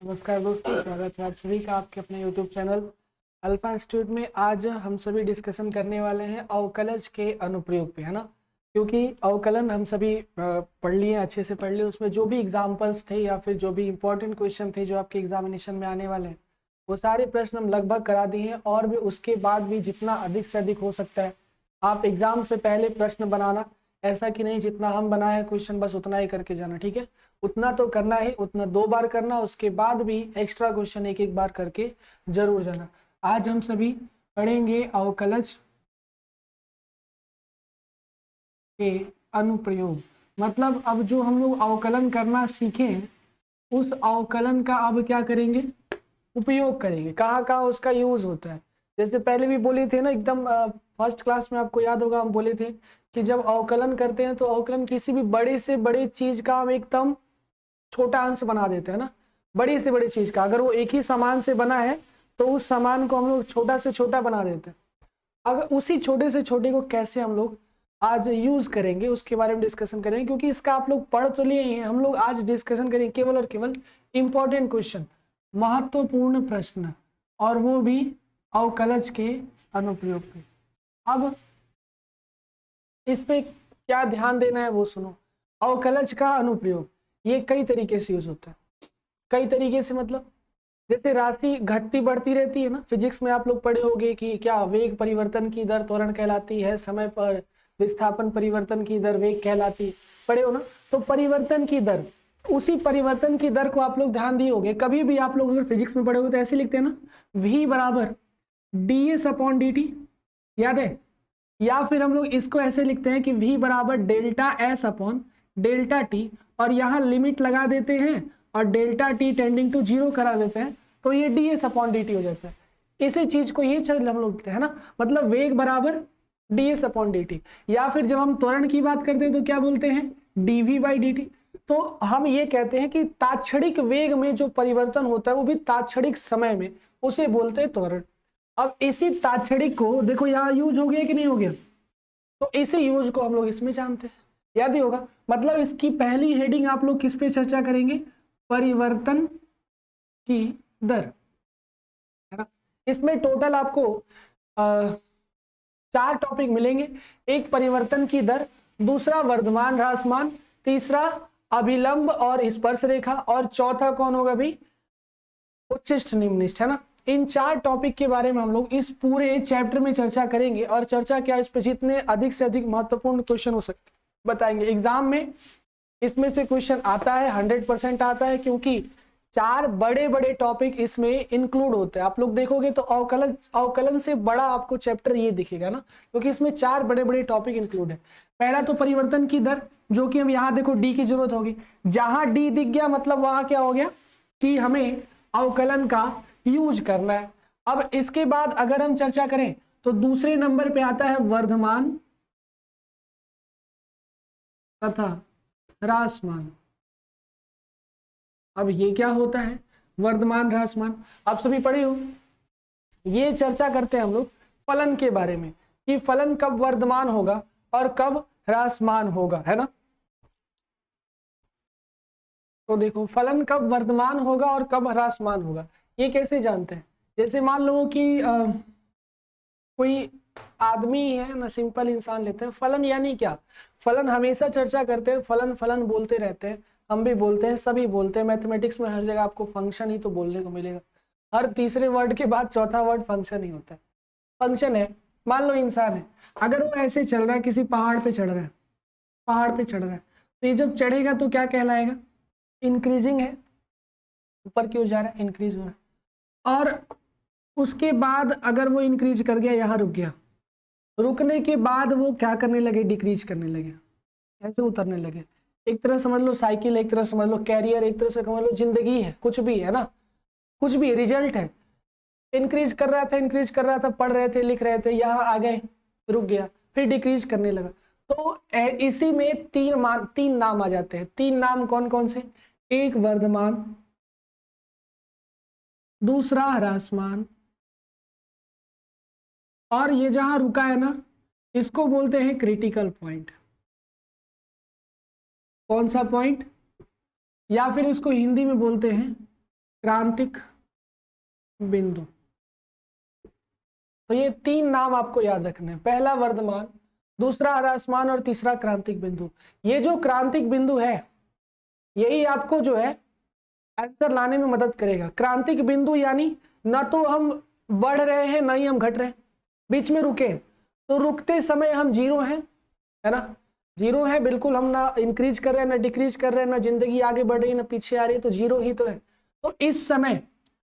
नमस्कार दोस्तों, स्वागत है आप सभी का आपके अपने यूट्यूब चैनल अल्फा इंस्टीट्यूट में। आज हम सभी डिस्कशन करने वाले हैं अवकलज के अनुप्रयोग पे, है ना। क्योंकि अवकलन हम सभी पढ़ लिए, अच्छे से पढ़ लिए। उसमें जो भी एग्जाम्पल्स थे या फिर जो भी इंपॉर्टेंट क्वेश्चन थे जो आपके एग्जामिनेशन में आने वाले हैं, वो सारे प्रश्न हम लगभग करा दिए हैं। और भी उसके बाद भी जितना अधिक से अधिक हो सकता है आप एग्जाम से पहले प्रश्न बनाना। ऐसा कि नहीं जितना हम बनाए हैं क्वेश्चन बस उतना ही करके जाना, ठीक है। उतना तो करना है, उतना 2 बार करना, उसके बाद भी एक्स्ट्रा क्वेश्चन एक एक बार करके जरूर जाना। आज हम सभी पढ़ेंगे अवकलज के अनुप्रयोग। मतलब अब जो हम लोग अवकलन करना सीखें उस अवकलन का अब क्या करेंगे, उपयोग करेंगे। कहाँ कहाँ उसका यूज होता है। जैसे पहले भी बोले थे ना, एकदम फर्स्ट क्लास में आपको याद होगा हम बोले थे कि जब अवकलन करते हैं तो अवकलन किसी भी बड़े से बड़े चीज का हम एकदम छोटा अंश बना देते हैं ना। बड़ी से बड़ी चीज का अगर वो एक ही सामान से बना है तो उस सामान को हम लोग छोटा से छोटा बना देते हैं। अगर उसी छोटे से छोटे को कैसे हम लोग आज यूज करेंगे उसके बारे में डिस्कशन करेंगे। क्योंकि इसका आप लोग पढ़ तो लिए हैं, हम लोग आज डिस्कशन करेंगे केवल और केवल इंपॉर्टेंट क्वेश्चन, महत्वपूर्ण प्रश्न, और वो भी अवकलज के अनुप्रयोग पे। अब इस पे क्या ध्यान देना है वो सुनो। अवकलज का अनुप्रयोग ये कई तरीके से यूज होता है। कई तरीके से मतलब जैसे राशि घटती बढ़ती रहती है ना। फिजिक्स में आप लोग पढ़े होंगे कि क्या वेग परिवर्तन की दर त्वरण कहलाती है, समय पर विस्थापन परिवर्तन की दर वेग कहलाती है, पढ़े हो ना। तो परिवर्तन की दर, उसी परिवर्तन की दर को आप लोग ध्यान दिए होंगे। कभी भी आप लोग अगर फिजिक्स में पढ़े हो तो ऐसे लिखते हैं ना, v बराबर ds अपॉन dt, याद है। या फिर हम लोग इसको ऐसे लिखते हैं कि v बराबर delta s upon delta T, और यहाँ लिमिट लगा देते हैं और डेल्टा टी टेंडिंग टू 0 करा देते हैं, तो ये ds अपॉन dt हो जाता है। इसी चीज को ये हम लोग लिखते हैं ना, मतलब वेग बराबर ds अपॉन dt। या फिर जब हम त्वरण की बात करते हैं तो क्या बोलते हैं, dv बाई dt। तो हम ये कहते हैं कि तात्क्षणिक वेग में जो परिवर्तन होता है वो भी तात्क्षणिक समय में, उसे बोलते हैं त्वरण। अब इसी तात्क्षणिक को देखो यहाँ यूज हो गया कि नहीं हो गया, तो इसी यूज को हम लोग इसमें जानते हैं, याद ही होगा। मतलब इसकी पहली हेडिंग आप लोग किस पे चर्चा करेंगे, परिवर्तन की दर, है ना। इसमें टोटल आपको 4 टॉपिक मिलेंगे। एक परिवर्तन की दर, दूसरा वर्धमान ह्रासमान, तीसरा अभिलंब और स्पर्श रेखा, और चौथा कौन होगा भाई, उच्चिष्ट निम्निष्ठ, है ना। इन 4 टॉपिक के बारे में हम लोग इस पूरे चैप्टर में चर्चा करेंगे। और चर्चा क्या, इस पर जितने अधिक से अधिक महत्वपूर्ण क्वेश्चन हो सकते बताएंगे। एग्जाम में इसमें से क्वेश्चन आता है, 100% आता है, क्योंकि 4 बड़े बड़े टॉपिक इसमें इंक्लूड होते हैं। आप लोग देखोगे तो अवकलन से बड़ा आपको चैप्टर ये दिखेगा ना, क्योंकि इसमें 4 बड़े बड़े टॉपिक इंक्लूड है। पहला तो परिवर्तन की दर, जो कि हम यहाँ देखो डी की जरूरत होगी। जहां डी दिख गया मतलब वहां क्या हो गया कि हमें अवकलन का यूज करना है। अब इसके बाद अगर हम चर्चा करें तो दूसरे नंबर पे आता है वर्धमान तथा ह्रासमान। अब ये क्या होता है, वर्धमान ह्रासमान, आप सभी पढ़े हो। ये चर्चा करते हैं हम लोग फलन के बारे में कि फलन कब वर्धमान होगा और कब ह्रासमान होगा, है ना। तो देखो फलन कब वर्धमान होगा और कब ह्रासमान होगा, ये कैसे जानते हैं। जैसे मान लो कि कोई आदमी है ना, सिंपल इंसान लेते हैं। फलन यानी क्या, फलन हमेशा चर्चा करते हैं, फलन फलन बोलते रहते हैं, हम भी बोलते हैं, सभी बोलते हैं। मैथमेटिक्स में हर जगह आपको फंक्शन ही तो बोलने को मिलेगा। हर तीसरे वर्ड के बाद चौथा वर्ड फंक्शन ही होता है। फंक्शन है, मान लो इंसान है, अगर वो ऐसे चल रहा है, किसी पहाड़ पे चढ़ रहा है, पहाड़ पे चढ़ रहा है, तो ये जब चढ़ेगा तो क्या कहलाएगा, इंक्रीजिंग है, ऊपर क्यों जा रहा है, इंक्रीज हो रहा है। और उसके बाद अगर वो इंक्रीज कर गया, यहाँ रुक गया, रुकने के बाद वो क्या करने लगे, डिक्रीज करने लगे, ऐसे उतरने लगे। एक तरह समझ लो साइकिल, एक तरह समझ लो कैरियर, एक तरह से समझ लो जिंदगी है, कुछ भी है ना, कुछ भी रिजल्ट है। इंक्रीज कर रहा था, इंक्रीज कर रहा था, पढ़ रहे थे, लिख रहे थे, यहाँ आ गए, रुक गया, फिर डिक्रीज करने लगा। तो इसी में 3 नाम आ जाते हैं। 3 नाम कौन कौन से, एक वर्धमान, दूसरा ह्रासमान, और ये जहां रुका है ना इसको बोलते हैं क्रिटिकल पॉइंट। कौन सा पॉइंट, या फिर इसको हिंदी में बोलते हैं क्रांतिक बिंदु। तो ये 3 नाम आपको याद रखने हैं, पहला वर्धमान, दूसरा ह्रासमान और तीसरा क्रांतिक बिंदु। ये जो क्रांतिक बिंदु है यही आपको जो है आंसर लाने में मदद करेगा। क्रांतिक बिंदु यानी ना तो हम बढ़ रहे हैं ना ही हम घट रहे हैं, बीच में रुके, तो रुकते समय हम जीरो हैं, है ना, जीरो है बिल्कुल, हम ना इंक्रीज कर रहे हैं ना डिक्रीज कर रहे हैं, ना जिंदगी आगे बढ़ रही है ना पीछे आ रही है, तो जीरो ही तो है। तो इस समय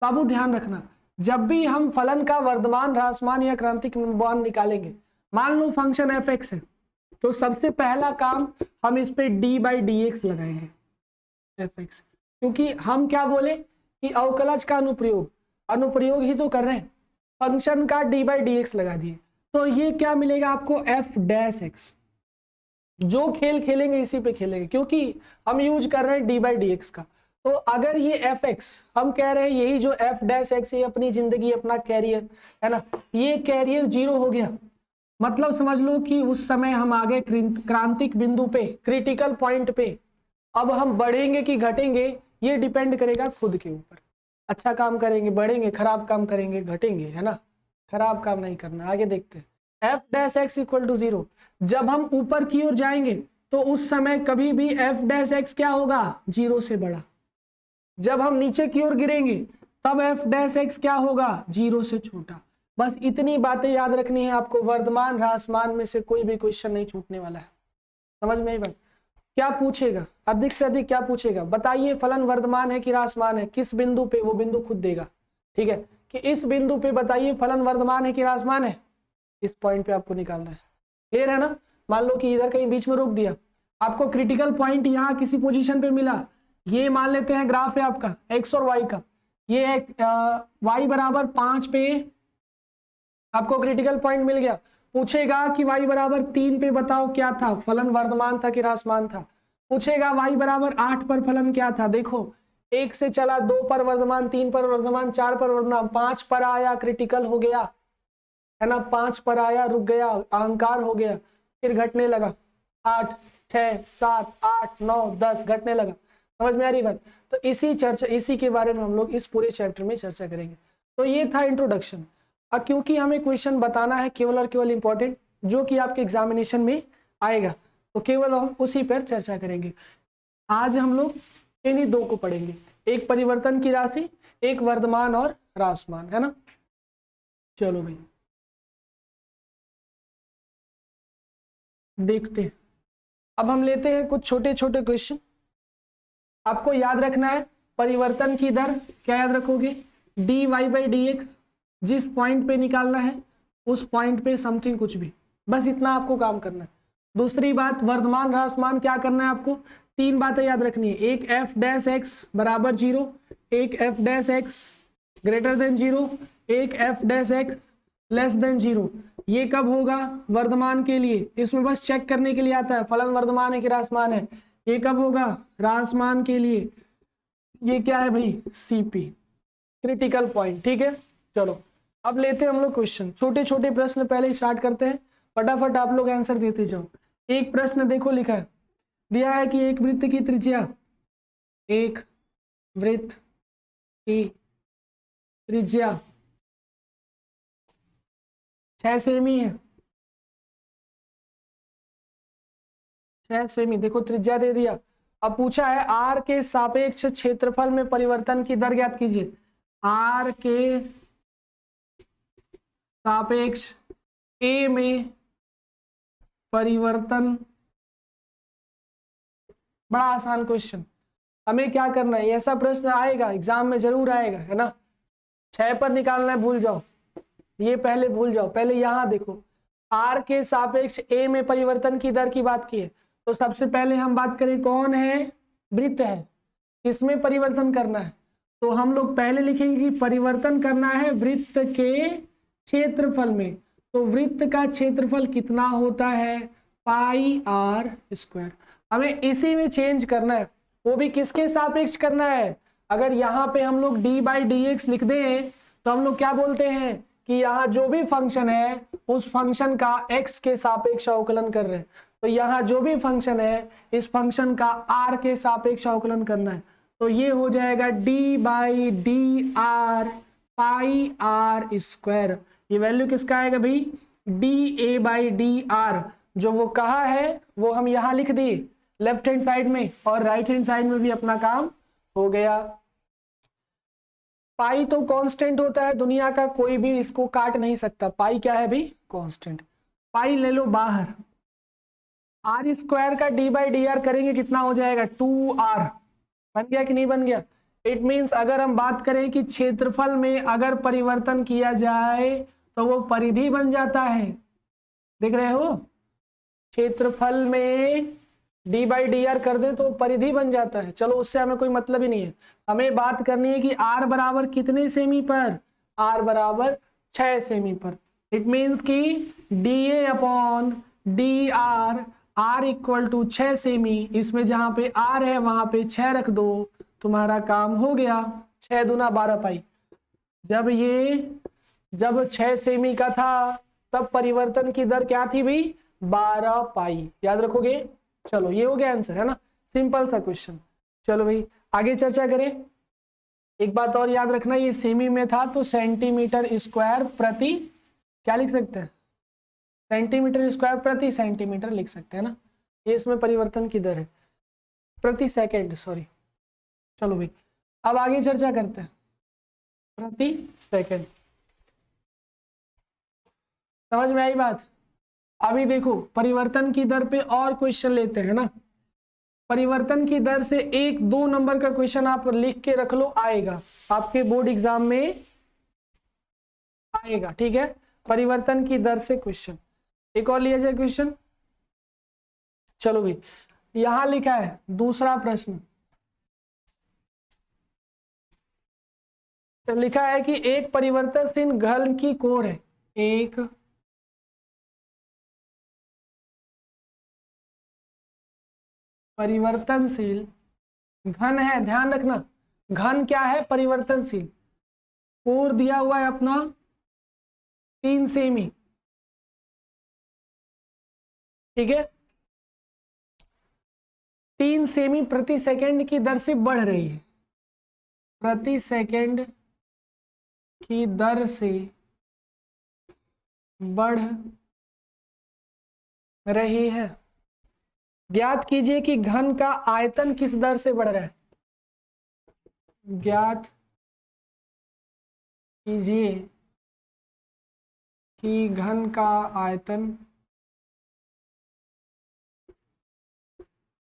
बाबू ध्यान रखना, जब भी हम फलन का वर्धमान, ह्रासमान या क्रांतिक मान निकालेंगे, मान लो फंक्शन एफ एक्स है, तो सबसे पहला काम हम इस पे डी बाई डी एक्स लगाएंगे एफ एक्स, क्योंकि हम क्या बोले कि अवकलज का अनुप्रयोग ही तो कर रहे हैं, फंक्शन का डी बाई डी एक्स लगा दिए, तो ये क्या मिलेगा आपको एफ डैश एक्स। जो खेल खेलेंगे इसी पे खेलेंगे, क्योंकि हम यूज कर रहे हैं डी बाई डी एक्स का। तो अगर ये एफ एक्स हम कह रहे हैं, यही जो एफ डैश एक्स, ये अपनी जिंदगी अपना कैरियर है ना, ये कैरियर जीरो हो गया, मतलब समझ लो कि उस समय हम आगे क्रांतिक बिंदु पे, क्रिटिकल पॉइंट पे, अब हम बढ़ेंगे कि घटेंगे ये डिपेंड करेगा खुद के ऊपर। अच्छा काम करेंगे बढ़ेंगे, खराब काम करेंगे घटेंगे, है ना, खराब काम नहीं करना। आगे देखते हैं, F dash X equal to 0। जब हम ऊपर की ओर जाएंगे तो उस समय कभी भी एफ डैश एक्स क्या होगा, 0 से बड़ा। जब हम नीचे की ओर गिरेंगे तब एफ डैश एक्स क्या होगा, 0 से छोटा। बस इतनी बातें याद रखनी है आपको, वर्धमान ह्रासमान में से कोई भी क्वेश्चन नहीं छूटने वाला है। समझ में आई बात? क्या पूछेगा, अधिक से अधिक क्या पूछेगा, बताइए फलन वर्धमान है कि ह्रासमान है, किस बिंदु पे, वो बिंदु खुद देगा, ठीक है, कि इस बिंदु पे बताइए फलन वर्धमान है कि ह्रासमान है, इस पॉइंट पे आपको निकालना है। क्लियर है ना? मान लो कि इधर कहीं बीच में रोक दिया, आपको क्रिटिकल पॉइंट यहाँ किसी पोजीशन पे मिला, ये मान लेते हैं ग्राफ है आपका एक्स और वाई का, ये वाई बराबर 5 पे आपको क्रिटिकल पॉइंट मिल गया। पूछेगा कि y बराबर 3 पे बताओ क्या था, फलन वर्धमान था कि ह्रासमान था। पूछेगा y बराबर 8 पर फलन क्या था, देखो 1 से चला 2 पर वर्धमान, 3 पर वर्धमान, 4 पर वर्धमान, 5 पर आया क्रिटिकल हो गया, है ना, 5 पर आया रुक गया, अहंकार हो गया, फिर घटने लगा, 8 6 7 8 9 10 घटने लगा। समझ में आ रही बात? तो इसी के बारे में हम लोग इस पूरे चैप्टर में चर्चा करेंगे। तो ये था इंट्रोडक्शन। अब क्योंकि हमें क्वेश्चन बताना है केवल और केवल इंपॉर्टेंट, जो कि आपके एग्जामिनेशन में आएगा, तो केवल हम उसी पर चर्चा करेंगे। आज हम लोग इन्हीं 2 को पढ़ेंगे, एक परिवर्तन की राशि, एक वर्धमान और ह्रासमान, है ना। चलो भाई देखते हैं। अब हम लेते हैं कुछ छोटे छोटे क्वेश्चन। आपको याद रखना है परिवर्तन की दर, क्या याद रखोगे, D Y by D X, जिस पॉइंट पे निकालना है उस पॉइंट पे समथिंग कुछ भी, बस इतना आपको काम करना है। दूसरी बात, वर्धमान ह्रासमान क्या करना है आपको, 3 बातें याद रखनी है, एक एफ डैश एक्स बराबर 0, एक F dash x greater than 0, एक F dash x less than 0। ये कब होगा, वर्धमान के लिए, इसमें बस चेक करने के लिए आता है फलन वर्धमान है कि ह्रासमान है। ये कब होगा, ह्रासमान के लिए, ये क्या है भाई, सीपी क्रिटिकल पॉइंट, ठीक है। चलो अब लेते हैं हम लोग क्वेश्चन, छोटे छोटे प्रश्न पहले स्टार्ट करते हैं, फटाफट आप लोग आंसर देते जाओ। एक प्रश्न देखो लिखा है, दिया है कि एक वृत्त की त्रिज्या, एक वृत्त की त्रिज्या 6 सेमी है, 6 सेमी, देखो त्रिज्या दे दिया। अब पूछा है आर के सापेक्ष क्षेत्रफल में परिवर्तन की दर ज्ञात कीजिए। आर के सापेक्ष ए में परिवर्तन, बड़ा आसान क्वेश्चन। हमें क्या करना है, ऐसा प्रश्न आएगा एग्जाम में, जरूर आएगा, है ना। 6 पर निकालना है, भूल जाओ, ये पहले भूल जाओ, पहले यहां देखो, आर के सापेक्ष ए में परिवर्तन की दर की बात की है, तो सबसे पहले हम बात करें कौन है, वृत्त है, किसमें परिवर्तन करना है, तो हम लोग पहले लिखेंगे कि परिवर्तन करना है वृत्त के क्षेत्रफल में। तो वृत्त का क्षेत्रफल कितना होता है, पाई आर स्क्वायर। हमें इसी में चेंज करना है, वो भी किसके सापेक्ष करना है। अगर यहाँ पे हम लोग डी बाई डी एक्स लिख दें तो हम लोग क्या बोलते हैं कि यहाँ जो भी फंक्शन है उस फंक्शन का x के सापेक्ष अवकलन कर रहे हैं, तो यहाँ जो भी फंक्शन है इस फंक्शन का r के सापेक्ष अवकलन करना है। तो ये हो जाएगा d/dr पाई r स्क्वायर। ये वैल्यू किसका आएगा भाई, dA/dr। जो वो कहा है वो हम यहाँ लिख दिए लेफ्ट हैंड साइड में, और राइट हैंड साइड में भी अपना काम हो गया। पाई तो कांस्टेंट होता है, दुनिया का कोई भी इसको काट नहीं सकता। पाई क्या है भाई, कांस्टेंट। पाई ले लो बाहर, आर स्क्वायर का d/dr करेंगे कितना हो जाएगा 2r। बन गया कि नहीं बन गया। इट मीन्स अगर हम बात करें कि क्षेत्रफल में अगर परिवर्तन किया जाए तो वो परिधि बन जाता है। देख रहे हो, क्षेत्रफल में d/dr कर दे तो परिधि बन जाता है। चलो उससे हमें कोई मतलब ही नहीं है, हमें बात करनी है कि r बराबर कितने सेमी पर, r बराबर 6 सेमी पर। इट मीन्स कि dA/dr r equal to 6 semi. इसमें जहां पे r है वहां पे 6 रख दो, तुम्हारा काम हो गया। 6 दूना 12 पाई। जब 6 सेमी का था तब परिवर्तन की दर क्या थी भाई, 12 पाई। याद रखोगे। चलो ये हो गया आंसर, है ना, सिंपल सा क्वेश्चन। चलो भाई आगे चर्चा करें। एक बात और याद रखना, ये सेमी में था तो सेंटीमीटर स्क्वायर प्रति, क्या लिख सकते हैं, सेंटीमीटर स्क्वायर प्रति सेंटीमीटर लिख सकते हैं ना। ये इसमें परिवर्तन की दर है, प्रति सेकंड, सॉरी। चलो भाई अब आगे चर्चा करते हैं। प्रति सेकंड, समझ में आई बात। अभी देखो परिवर्तन की दर पे और क्वेश्चन लेते हैं ना। परिवर्तन की दर से 1-2 नंबर का क्वेश्चन आप लिख के रख लो, आएगा आपके बोर्ड एग्जाम में आएगा, ठीक है। परिवर्तन की दर से क्वेश्चन एक और लिया जाए क्वेश्चन। चलो भाई यहां लिखा है दूसरा प्रश्न, तो लिखा है कि एक परिवर्तनशील घन की कोण है, एक परिवर्तनशील घन है, ध्यान रखना घन क्या है, परिवर्तनशील। कोण दिया हुआ है अपना 3 सेमी, ठीक है। 3 सेमी प्रति सेकंड की दर से बढ़ रही है, प्रति सेकंड की दर से बढ़ रही है। ज्ञात कीजिए कि घन का आयतन किस दर से बढ़ रहा है। ज्ञात कीजिए कि घन का आयतन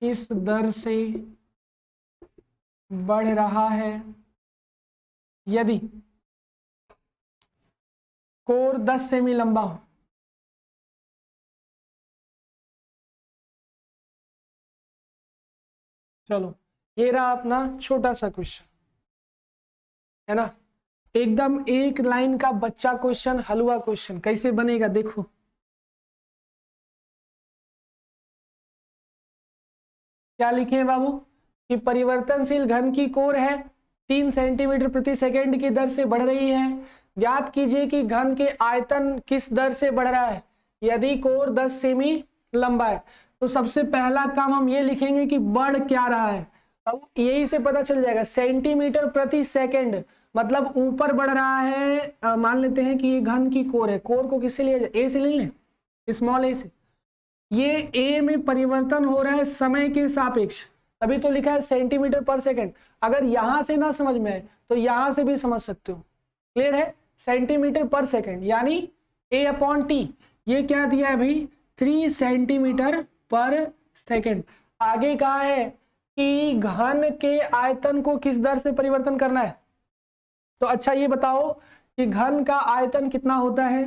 किस दर से बढ़ रहा है यदि कोर 10 सेमी लंबा हो। चलो ये रहा अपना छोटा सा क्वेश्चन, है ना, एकदम एक लाइन का बच्चा क्वेश्चन, हलवा क्वेश्चन। कैसे बनेगा देखो, क्या लिखे हैं बाबू कि परिवर्तनशील घन की कोर है 3 सेंटीमीटर प्रति सेकंड की दर से बढ़ रही है। ज्ञात कीजिए कि घन के आयतन किस दर से बढ़ रहा है यदि कोर 10 सेमी लंबा है। तो सबसे पहला काम हम ये लिखेंगे कि बढ़ क्या रहा है। अब यही से पता चल जाएगा, सेंटीमीटर प्रति सेकंड मतलब ऊपर बढ़ रहा है। मान लेते हैं कि ये घन की कोर है, कोर को किससे लिया जाए, ए से ले लें, स्मॉल ए से। ये ए में परिवर्तन हो रहा है समय के सापेक्ष, तभी तो लिखा है सेंटीमीटर पर सेकंड। अगर यहां से ना समझ में आए तो यहां से भी समझ सकते हो, क्लियर है। सेंटीमीटर पर सेकंड यानी A/T, ये क्या दिया है भाई 3 सेंटीमीटर पर सेकंड। आगे कहा है कि घन के आयतन को किस दर से परिवर्तन करना है। तो अच्छा ये बताओ कि घन का आयतन कितना होता है।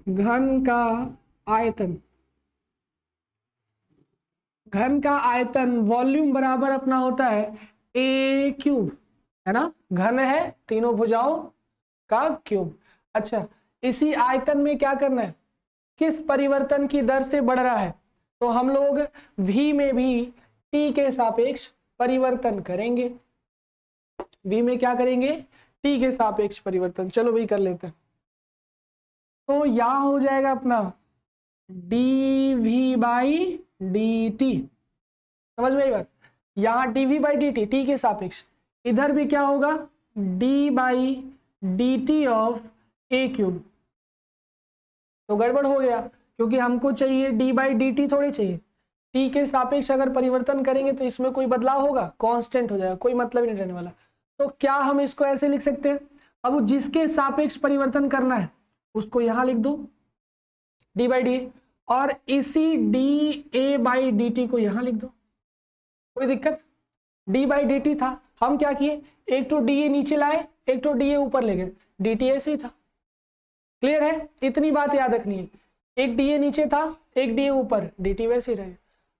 घन का आयतन, घन का आयतन वॉल्यूम बराबर अपना होता है A³, है ना, घन है तीनों भुजाओं का क्यूब। अच्छा इसी आयतन में क्या करना है, किस परिवर्तन की दर से बढ़ रहा है। तो हम लोग v में भी t के सापेक्ष परिवर्तन करेंगे। v में क्या करेंगे, t के सापेक्ष परिवर्तन। चलो भाई कर लेते हैं। तो यहां हो जाएगा अपना dv/dt, समझ में आई बात। यहाँ dv बाई डी टी के सापेक्ष, इधर भी क्या होगा d by D T of A cube. तो गड़बड़ हो गया, क्योंकि हमको चाहिए d बाई डी टी, थोड़ी चाहिए t के सापेक्ष अगर परिवर्तन करेंगे तो इसमें कोई बदलाव होगा, कांस्टेंट हो जाएगा, कोई मतलब ही नहीं रहने वाला। तो क्या हम इसको ऐसे लिख सकते हैं, अब जिसके सापेक्ष परिवर्तन करना है उसको यहां लिख दो d बाई डी, और इसी D A by D T को यहां लिख दो, कोई दिक्कत। d बाई डी टी था, हम क्या किए, एक तो डी ए नीचे लाए, एक तो डी ए ऊपर ले गए, डी टी ऐसे ही था। क्लियर है, इतनी बात याद रखनी है, एक डी ए नीचे था, एक डी ए ऊपर, डी टी वैसे ही रहेगा।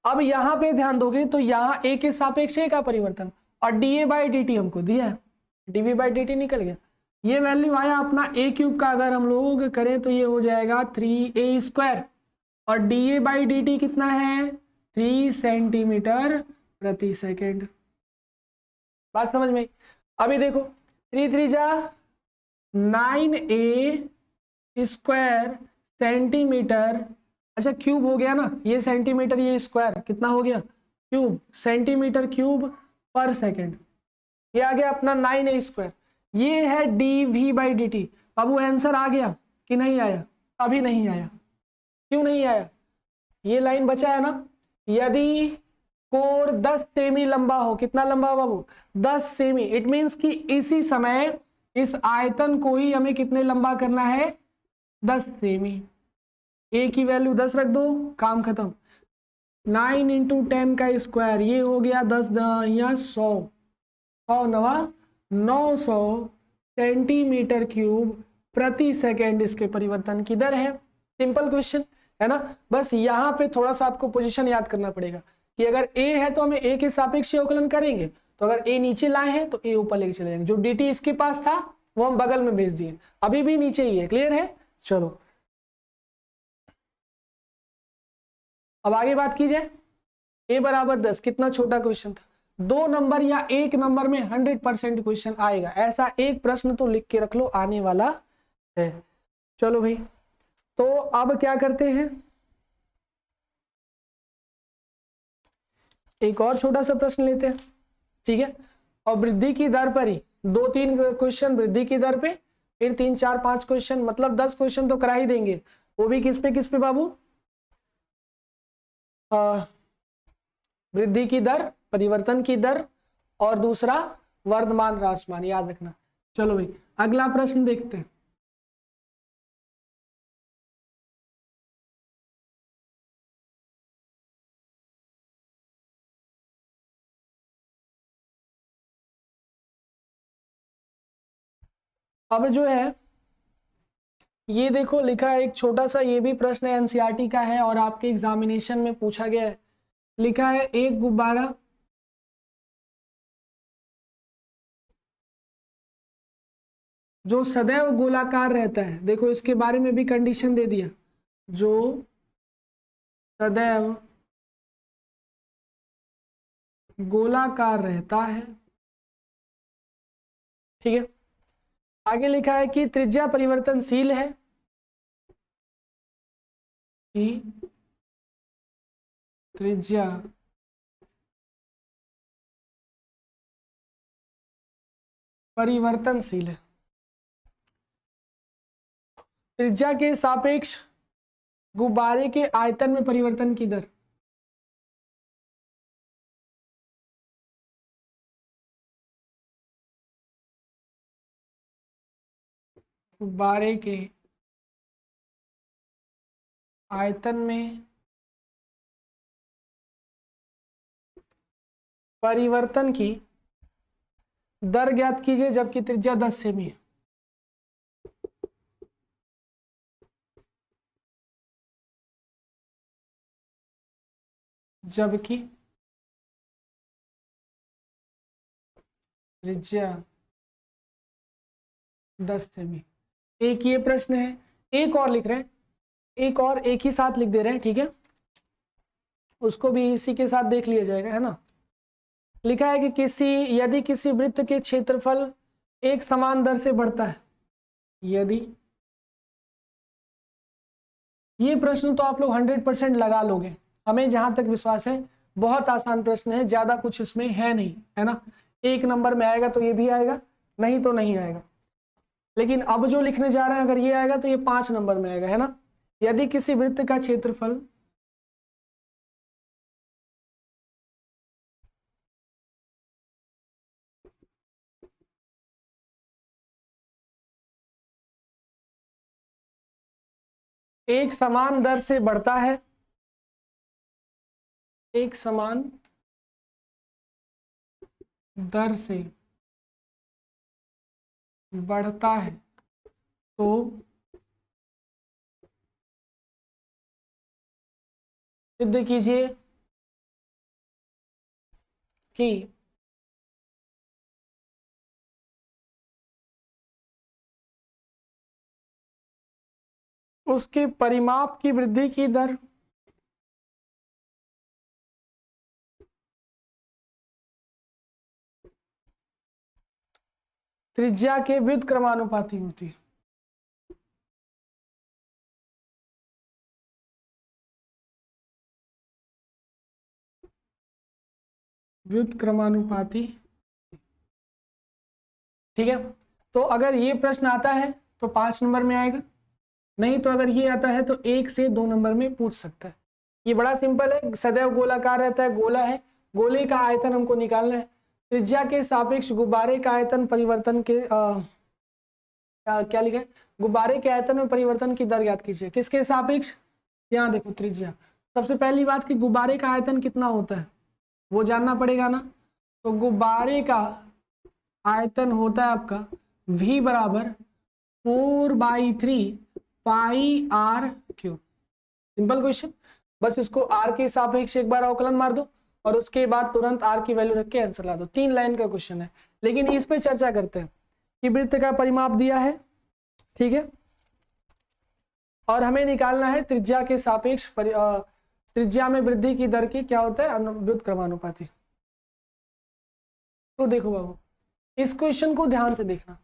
अब यहाँ पे ध्यान दोगे तो यहाँ ए के सापेक्ष ए का परिवर्तन, और D A by D T हमको दिया है, D V by D T निकल गया, ये वैल्यू आया अपना ए क्यूब का। अगर हम लोग करें तो ये हो जाएगा 3a², और D A by D T कितना है 3 सेंटीमीटर प्रति सेकेंड। बात समझ में? अभी देखो 3 3 जा 9a² सेंटीमीटर, अच्छा क्यूब हो गया ना, ये सेंटीमीटर ये स्क्वायर कितना हो गया क्यूब, सेंटीमीटर क्यूब पर सेकेंड, ये आ गया अपना 9a²। ये है D V by D T. अब वो आंसर आ गया कि नहीं आया? अभी नहीं आया। क्यों नहीं आया? ये लाइन बचा है ना, यदि कोण 10 सेमी लंबा हो, कितना लंबा हो बाबू 10 सेमी, इट मीन्स कि इसी समय इस आयतन को ही हमें कितने लंबा करना है 10 सेमी। ए की वैल्यू 10 रख दो, काम खत्म। 9 इंटू 10 का स्क्वायर, ये हो गया 10 या 100, 100 नवा 900 सेंटीमीटर क्यूब प्रति सेकेंड इसके परिवर्तन की दर है। सिंपल क्वेश्चन है ना। बस यहाँ पे थोड़ा सा आपको पोजीशन याद करना पड़ेगा कि अगर ए है तो हमें ए के सापेक्ष अवकलन करेंगे, तो अगर ए नीचे लाए हैं तो ए ऊपर लेके चले जाएंगे। जो डी टी इसके पास था वो हम बगल में भेज दिए, अभी भी नीचे ही है। क्लियर है? चलो अब आगे बात की जाए। ए बराबर 10 कितना छोटा क्वेश्चन था, 2 नंबर या 1 नंबर में 100% क्वेश्चन आएगा, ऐसा एक प्रश्न तो लिख के रख लो आने वाला है। चलो भाई, तो अब क्या करते हैं, एक और छोटा सा प्रश्न लेते हैं, ठीक है। और वृद्धि की दर पर ही 2-3 क्वेश्चन वृद्धि की दर पे, फिर 3 4 5 क्वेश्चन, मतलब 10 क्वेश्चन तो करा ही देंगे। वो भी किस पे बाबू, वृद्धि की दर, परिवर्तन की दर, और दूसरा वर्धमान ह्रासमान, याद रखना। चलो भाई अगला प्रश्न देखते हैं। अब जो है ये देखो लिखा है एक छोटा सा, ये भी प्रश्न एनसीईआरटी का है और आपके एग्जामिनेशन में पूछा गया है। लिखा है एक गुब्बारा जो सदैव गोलाकार रहता है, देखो इसके बारे में भी कंडीशन दे दिया, जो सदैव गोलाकार रहता है, ठीक है। आगे लिखा है कि त्रिज्या परिवर्तनशील है, कि त्रिज्या परिवर्तनशील है। त्रिज्या के सापेक्ष गुब्बारे के आयतन में परिवर्तन की दर, गुब्बारे के आयतन में परिवर्तन की दर ज्ञात कीजिए जबकि त्रिज्या 10 सेमी है। जबकि त्रिज्या 10 सेमी। एक ये प्रश्न है, एक और लिख रहे हैं, एक और एक ही साथ लिख दे रहे हैं, ठीक है, उसको भी इसी के साथ देख लिया जाएगा, है ना। लिखा है कि यदि किसी वृत्त के क्षेत्रफल एक समान दर से बढ़ता है, यदि, ये प्रश्न तो आप लोग 100% लगा लोगे, हमें जहां तक विश्वास है बहुत आसान प्रश्न है, ज्यादा कुछ इसमें है नहीं, है ना। 1 नंबर में आएगा तो ये भी आएगा, नहीं तो नहीं आएगा। लेकिन अब जो लिखने जा रहे हैं अगर ये आएगा तो ये 5 नंबर में आएगा, है ना। यदि किसी वृत्त का क्षेत्रफल एक समान दर से बढ़ता है, एक समान दर से बढ़ता है तो सिद्ध कीजिए कि उसके परिमाप की वृद्धि की दर त्रिज्या के व्युत्क्रमानुपाती होती है। व्युत्क्रमानुपाती, ठीक है। तो अगर ये प्रश्न आता है तो 5 नंबर में आएगा, नहीं तो अगर ये आता है तो 1 से 2 नंबर में पूछ सकता है। ये बड़ा सिंपल है, सदैव गोलाकार रहता है, गोला है, गोले का आयतन हमको निकालना है। त्रिज्या के सापेक्ष गुब्बारे का आयतन परिवर्तन के क्या लिखा है, गुब्बारे के आयतन में परिवर्तन की दर ज्ञात कीजिए। किसके सापेक्ष, यहाँ देखो त्रिज्या। सबसे पहली बात कि गुब्बारे का आयतन कितना होता है वो जानना पड़ेगा ना। तो गुब्बारे का आयतन होता है आपका v बराबर 4/3 पाई आर क्यूब। सिंपल क्वेश्चन, बस इसको r के सापेक्ष एक बार अवकलन मार दो और उसके बाद तुरंत r की वैल्यू रख के आंसर ला दो। 3 लाइन का क्वेश्चन है, लेकिन इस पे चर्चा करते हैं कि वृत्त का परिमाप दिया है, ठीक है, और हमें निकालना है त्रिज्या के सापेक्ष त्रिज्या में वृद्धि की दर की क्या होता है, व्युत्क्रमानुपाती। तो देखो बाबू, इस क्वेश्चन को ध्यान से देखना।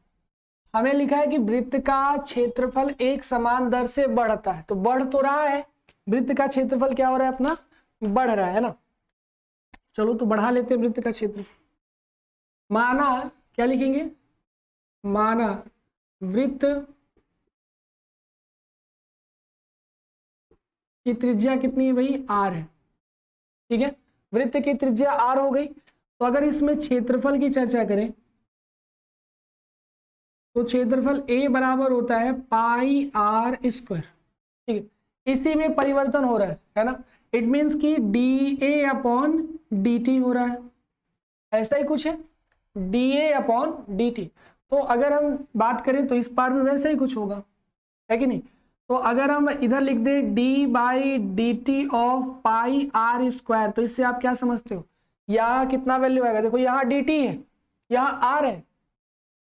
हमें लिखा है कि वृत्त का क्षेत्रफल एक समान दर से बढ़ता है, तो बढ़ तो रहा है, वृत्त का क्षेत्रफल क्या हो रहा है अपना, बढ़ रहा है ना। चलो तो बढ़ा लेते हैं वृत्त का क्षेत्र। माना क्या लिखेंगे, माना वृत्त की त्रिज्या कितनी है भाई, r है, ठीक है। वृत्त की त्रिज्या r हो गई, तो अगर इसमें क्षेत्रफल की चर्चा करें तो क्षेत्रफल a बराबर होता है पाई आर स्क्वायर, ठीक है। इसी में परिवर्तन हो रहा है ना। इट मीन्स कि dA अपॉन dt हो रहा है, ऐसा ही कुछ है, dA अपॉन dt। तो अगर हम बात करें तो इस पार में वैसा ही कुछ होगा, है कि नहीं। तो अगर हम इधर लिख दें d/dt of pi are square, तो इससे आप क्या समझते हो, यहाँ कितना वैल्यू आएगा, देखो यहाँ dt है, यहाँ r है,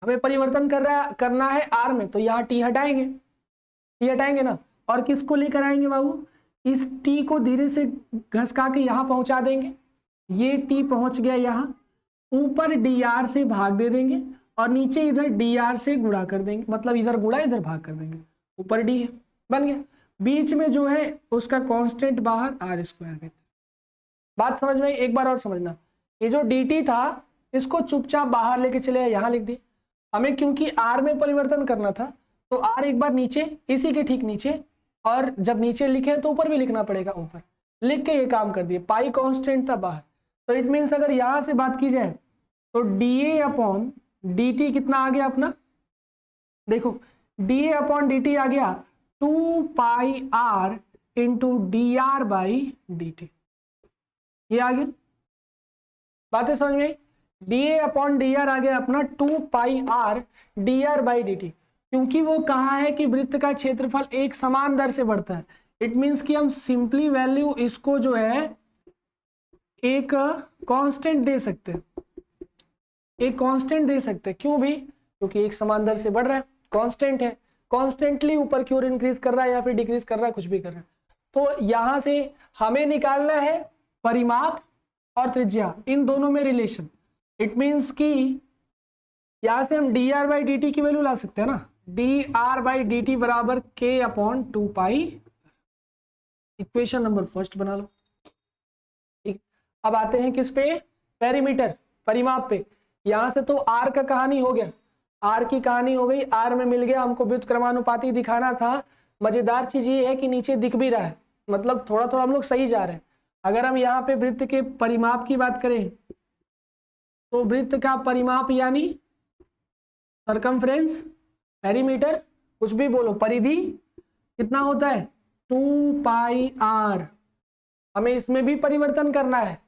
हमें परिवर्तन करना है r में, तो यहाँ t हटाएंगे, t हटाएंगे ना, और किसको लेकर आएंगे बाबू, इस t को धीरे से घसका के यहाँ पहुंचा देंगे, ये t पहुंच गया यहाँ, ऊपर dr से भाग दे देंगे और नीचे इधर dr से गुणा कर देंगे, मतलब इधर गुणा इधर भाग कर देंगे, ऊपर d है, बन गया। बीच में जो है उसका कांस्टेंट बाहर r स्क्वायर। बात समझ में, एक बार और समझना, ये जो dt था इसको चुपचाप बाहर लेके चले यहाँ लिख दिए। हमें क्योंकि r में परिवर्तन करना था तो r एक बार नीचे, इसी के ठीक नीचे, और जब नीचे लिखे तो ऊपर भी लिखना पड़ेगा, ऊपर लिख के ये काम कर दिए। पाई कांस्टेंट था बाहर, तो इट मीन्स अगर यहाँ से बात की जाए तो dA अपॉन dt कितना आ गया अपना, देखो dA अपॉन dt आ गया 2 पाई r इंटू dr/dt, ये आ गया। बातें समझ में आई, dA अपॉन dr आ गया अपना 2 पाई r dr/dt, क्योंकि वो कहा है कि वृत्त का क्षेत्रफल एक समान दर से बढ़ता है। इट मीन्स कि हम सिंपली वैल्यू इसको जो है एक कांस्टेंट दे सकते हैं, एक कांस्टेंट दे सकते हैं। क्यों भी, क्योंकि एक समान दर से बढ़ रहा है, कांस्टेंट है, कॉन्स्टेंटली ऊपर की ओर इंक्रीज कर रहा है या फिर डिक्रीज कर रहा है, कुछ भी कर रहा है। तो यहां से हमें निकालना है परिमाप और त्रिज्या, इन दोनों में रिलेशन। इट मीन्स कि यहां से हम dr/dt की वैल्यू ला सकते हैं ना, dr/dt बराबर k अपॉन 2 पाई, इक्वेशन नंबर फर्स्ट बना लो, ठीक। अब आते हैं किस पे, पेरीमीटर, परिमाप पे। यहां से तो आर का कहानी हो गया, आर की कहानी हो गई, आर में मिल गया हमको व्युत्क्रमानुपाती दिखाना था। मजेदार चीज ये है कि नीचे दिख भी रहा है, मतलब थोड़ा थोड़ा हम लोग सही जा रहे हैं। अगर हम यहाँ पे वृत्त के परिमाप की बात करें तो वृत्त का परिमाप यानी सरकमफ्रेंस, पेरीमीटर, कुछ भी बोलो, परिधि कितना होता है 2πr। हमें इसमें भी परिवर्तन करना है,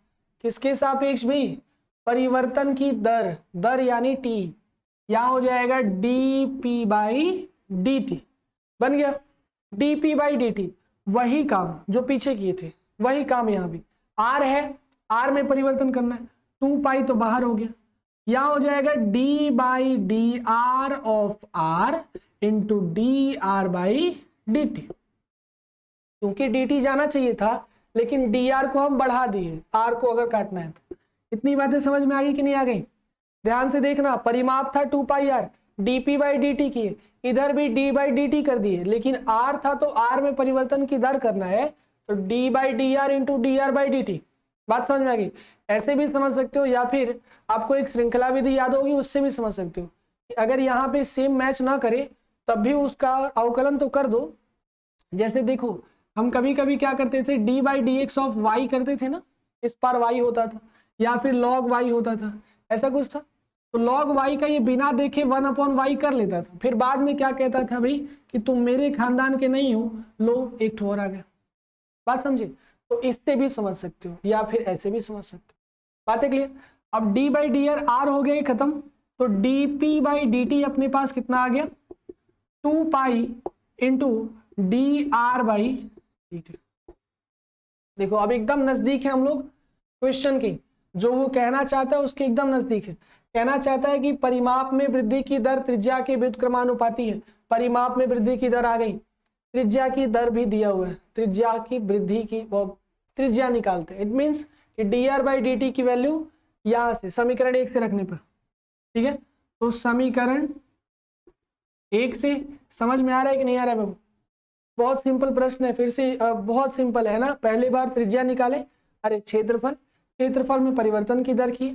किसके सापेक्ष भी, परिवर्तन की दर, दर यानी टी, यहां हो जाएगा dp/dt, बन गया dp/dt। वही काम जो पीछे किए थे वही काम यहाँ भी, r है, r में परिवर्तन करना है, 2π तो बाहर हो गया, यहां हो जाएगा d/dr of r into dr/dt। क्योंकि dt जाना चाहिए था लेकिन dr को हम बढ़ा दिए, r को अगर काटना है तो। इतनी बातें समझ में आ गई कि नहीं आ गई? ध्यान से देखना, परिमाप था 2πr, dp/dt किए, इधर भी d/dt कर दिए, लेकिन r था तो r में परिवर्तन की दर करना है तो d/dr इंटू dr/dt। बात समझ में आ गई? ऐसे भी समझ सकते हो, या फिर आपको एक श्रृंखला विधि याद होगी, उससे भी समझ सकते हो कि अगर यहाँ पे सेम मैच ना करे तब भी उसका अवकलन तो कर दो। जैसे देखो, हम कभी कभी क्या करते थे, d/dx ऑफ y करते थे ना, इस पार y होता था, या फिर log y होता था, ऐसा कुछ था। तो log y का ये बिना देखे 1/y कर लेता था, फिर बाद में क्या कहता था भाई कि तुम मेरे खानदान के नहीं हो, लो एक ठो और आ गया। बात समझे? तो इससे भी समझ सकते हो या फिर ऐसे भी समझ सकते हो। बात है क्लियर? अब d/dr r हो गया खत्म, तो dp/dt अपने पास कितना आ गया 2π इंटू dr/dt। देखो अब एकदम नजदीक है हम लोग क्वेश्चन के, जो वो कहना चाहता है उसके एकदम नजदीक है। कहना चाहता है कि परिमाप में वृद्धि की दर त्रिज्या के व्युत्क्रमानुपाती है। परिमाप में वृद्धि की दर आ गई, त्रिज्या की दर भी दिया हुआ है, त्रिज्या की वृद्धि की त्रिज्या निकालते हैं। इट मीन्स कि dr/dt की वैल्यू यहां से समीकरण 1 से रखने पर, ठीक है। तो समीकरण 1 से समझ में आ रहा है कि नहीं आ रहा है बाबू? बहुत सिंपल प्रश्न है, फिर से बहुत सिंपल है ना। पहली बार त्रिज्या निकाले, अरे क्षेत्रफल, क्षेत्रफल में परिवर्तन की दर की,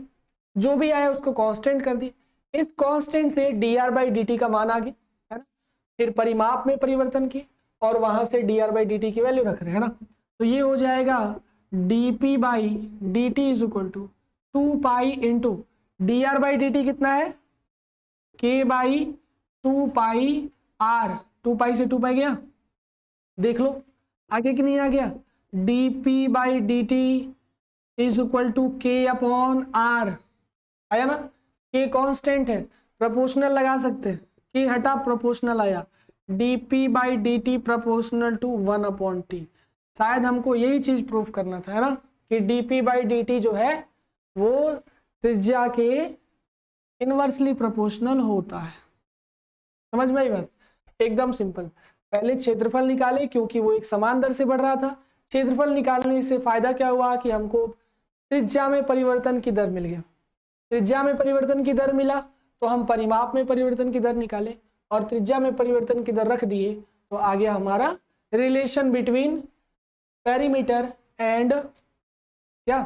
जो भी आया उसको कांस्टेंट कर दी, इस कांस्टेंट से dr/dt का मान आ गया, है ना। फिर परिमाप में परिवर्तन की और वहां से dr/dt की वैल्यू रख रहे हैं ना। तो ये हो जाएगा dp/dt is equal to 2π into dr/dt कितना है k/2πr, 2π से 2π गया, देख लो आगे कि नहीं आ गया, dp/dt is equal to k/r, आया ना। k कांस्टेंट है, प्रोपोर्शनल लगा सकते हैं, k हटा प्रोपोर्शनल आया, dp/dt प्रोपोर्शनल टू 1/t। शायद हमको यही चीज प्रूफ करना था, है ना, कि dp/dt जो है वो त्रिज्या के इनवर्सली प्रोपोर्शनल होता है। समझ में आई बात? एकदम सिंपल। पहले क्षेत्रफल निकाले क्योंकि वो एक समान दर से बढ़ रहा था। क्षेत्रफल निकालने से फायदा क्या हुआ कि हमको त्रिज्या में परिवर्तन की दर मिल गया। त्रिज्या में परिवर्तन की दर मिला तो हम परिमाप में परिवर्तन की दर निकाले और त्रिज्या में परिवर्तन की दर रख दिए, तो आ गया हमारा रिलेशन बिटवीन पेरीमीटर एंड क्या,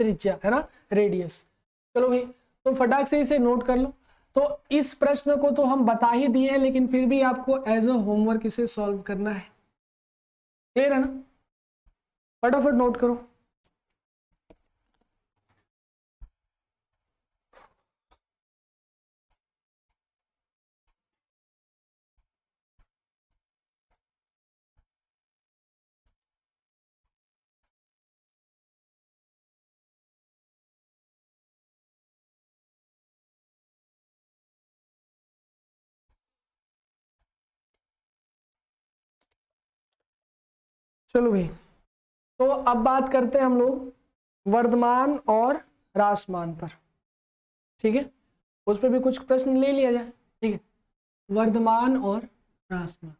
त्रिज्या, है ना, रेडियस। चलो भाई, तो फटाक से इसे नोट कर लो। तो इस प्रश्न को तो हम बता ही दिए हैं, लेकिन फिर भी आपको एज अ होमवर्क इसे सॉल्व करना है। क्लियर है ना? फटाफट नोट करो। चलो भाई, तो अब बात करते हैं हम लोग वर्धमान और ह्रासमान पर, ठीक है। उस पर भी कुछ प्रश्न ले लिया जाए, ठीक है। वर्धमान और ह्रासमान,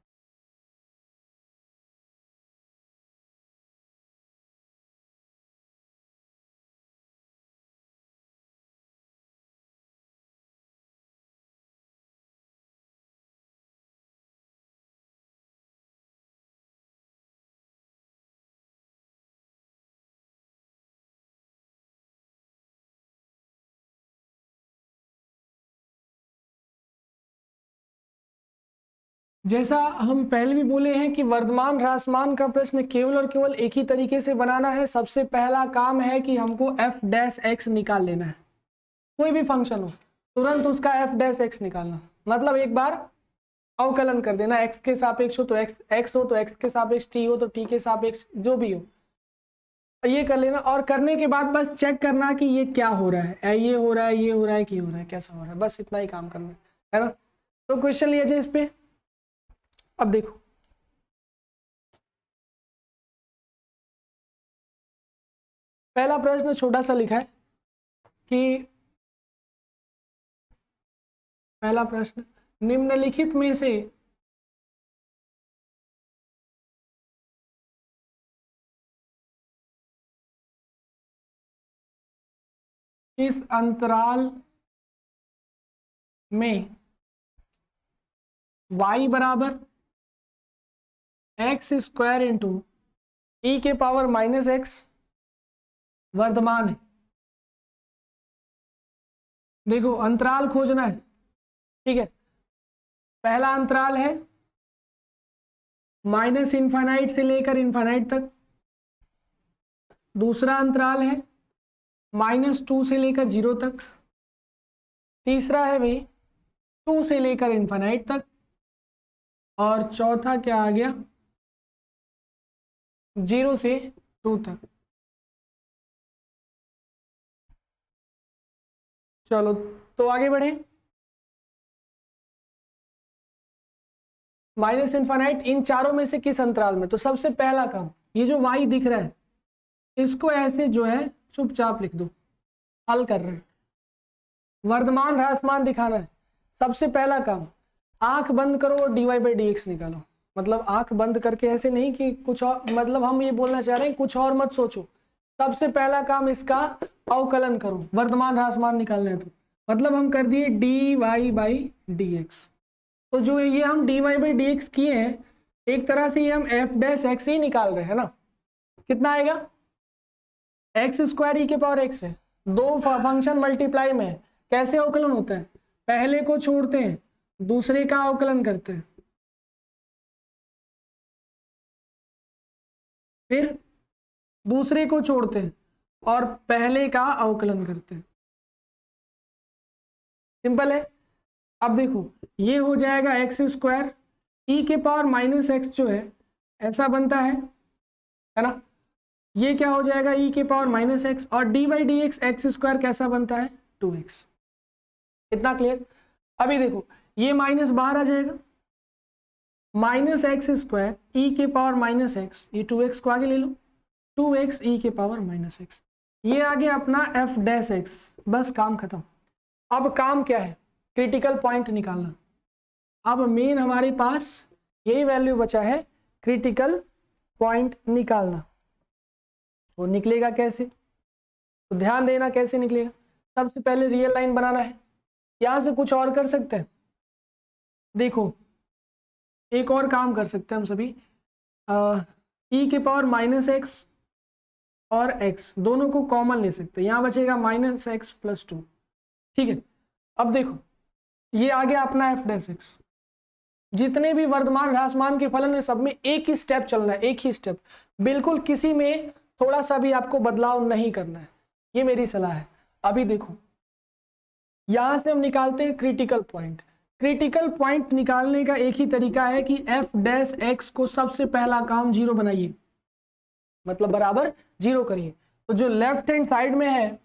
जैसा हम पहले भी बोले हैं कि वर्धमान ह्रासमान का प्रश्न केवल और केवल एक ही तरीके से बनाना है। सबसे पहला काम है कि हमको एफ डैश एक्स निकाल लेना है। कोई भी फंक्शन हो तुरंत उसका एफ डैश एक्स निकालना, मतलब एक बार अवकलन कर देना। एक्स के सापेक्ष हो तो एक्स हो, तो एक्स के सापेक्ष टी हो तो टी के सापेक्ष जो भी हो, ये कर लेना। और करने के बाद बस चेक करना कि ये क्या हो रहा है, ये हो रहा है, ये हो रहा है, कि हो रहा है, कैसा हो रहा है, बस इतना ही काम करना है ना। तो क्वेश्चन लिया जाए इस पे। अब देखो पहला प्रश्न छोटा सा लिखा है कि पहला प्रश्न, निम्नलिखित में से इस अंतराल में y बराबर एक्स स्क्वायर इंटू ई के पावर माइनस एक्स वर्धमान है। देखो अंतराल खोजना है, ठीक है। पहला अंतराल है माइनस इनफाइनाइट से लेकर इनफाइनाइट तक। दूसरा अंतराल है -2 से लेकर 0 तक। तीसरा है भाई 2 से लेकर इनफाइनाइट तक। और चौथा क्या आ गया, 0 से 2 तक। चलो तो आगे बढ़े। माइनस इनफाइनाइट इन चारों में से किस अंतराल में, तो सबसे पहला काम ये जो y दिख रहा है इसको ऐसे जो है चुपचाप लिख दो। हल कर रहे हैं, वर्धमान ह्रासमान दिखाना है। सबसे पहला काम आंख बंद करो और dy बाई डी एक्स निकालो। मतलब आंख बंद करके ऐसे नहीं कि कुछ और, मतलब हम ये बोलना चाह रहे हैं कुछ और मत सोचो। सबसे पहला काम इसका अवकलन करो, वर्धमान ह्रासमान निकालना है। तो मतलब हम कर दिए dy बाई डी एक्स। तो जो ये हम dy बाई डी एक्स किए हैं एक तरह से ये हम एफ डैश एक्स ही निकाल रहे हैं ना। कितना आएगा, एक्स स्क्वायर ई के पावर एक्स है। दो फंक्शन मल्टीप्लाई में है। कैसे अवकलन होता है, पहले को छोड़ते हैं दूसरे का अवकलन करते हैं, फिर दूसरे को छोड़ते हैं और पहले का अवकलन करते हैं। सिंपल है। अब देखो ये हो जाएगा एक्स स्क्वायर ई के पावर माइनस एक्स जो है ऐसा बनता है ना। ये क्या हो जाएगा ई के पावर माइनस एक्स, और D by D x x square कैसा बनता है 2x। इतना क्लियर। अभी देखो ये माइनस बाहर आ जाएगा, माइनस एक्स स्क्वायर ई के पावर माइनस एक्स, ये 2x को आगे ले लो, 2x ई के पावर माइनस एक्स। ये आ गया अपना एफ डैश एक्स। बस काम खत्म। अब काम क्या है, क्रिटिकल पॉइंट निकालना। अब मेन हमारे पास यही वैल्यू बचा है, क्रिटिकल पॉइंट निकालना। वो निकलेगा कैसे, तो ध्यान देना कैसे निकलेगा। सबसे पहले रियल लाइन बनाना है। यहां से कुछ और कर सकते हैं, देखो एक और काम कर सकते हैं हम सभी। ई के पावर माइनस एक्स और एक्स दोनों को कॉमन ले सकते हैं, यहाँ बचेगा माइनस एक्स प्लस 2। ठीक है। अब देखो ये आ गया अपना एफ डैश एक्स। जितने भी वर्धमान ह्रासमान के फलन है सब में एक ही स्टेप चलना है, एक ही स्टेप, बिल्कुल किसी में थोड़ा सा भी आपको बदलाव नहीं करना है, ये मेरी सलाह है। अभी देखो यहां से हम निकालते हैं क्रिटिकल पॉइंट। क्रिटिकल पॉइंट निकालने का एक ही तरीका है कि एफ डैश एक्स को सबसे पहला काम 0 बनाइए, मतलब बराबर 0 करिए। तो जो लेफ्ट हैंड साइड में है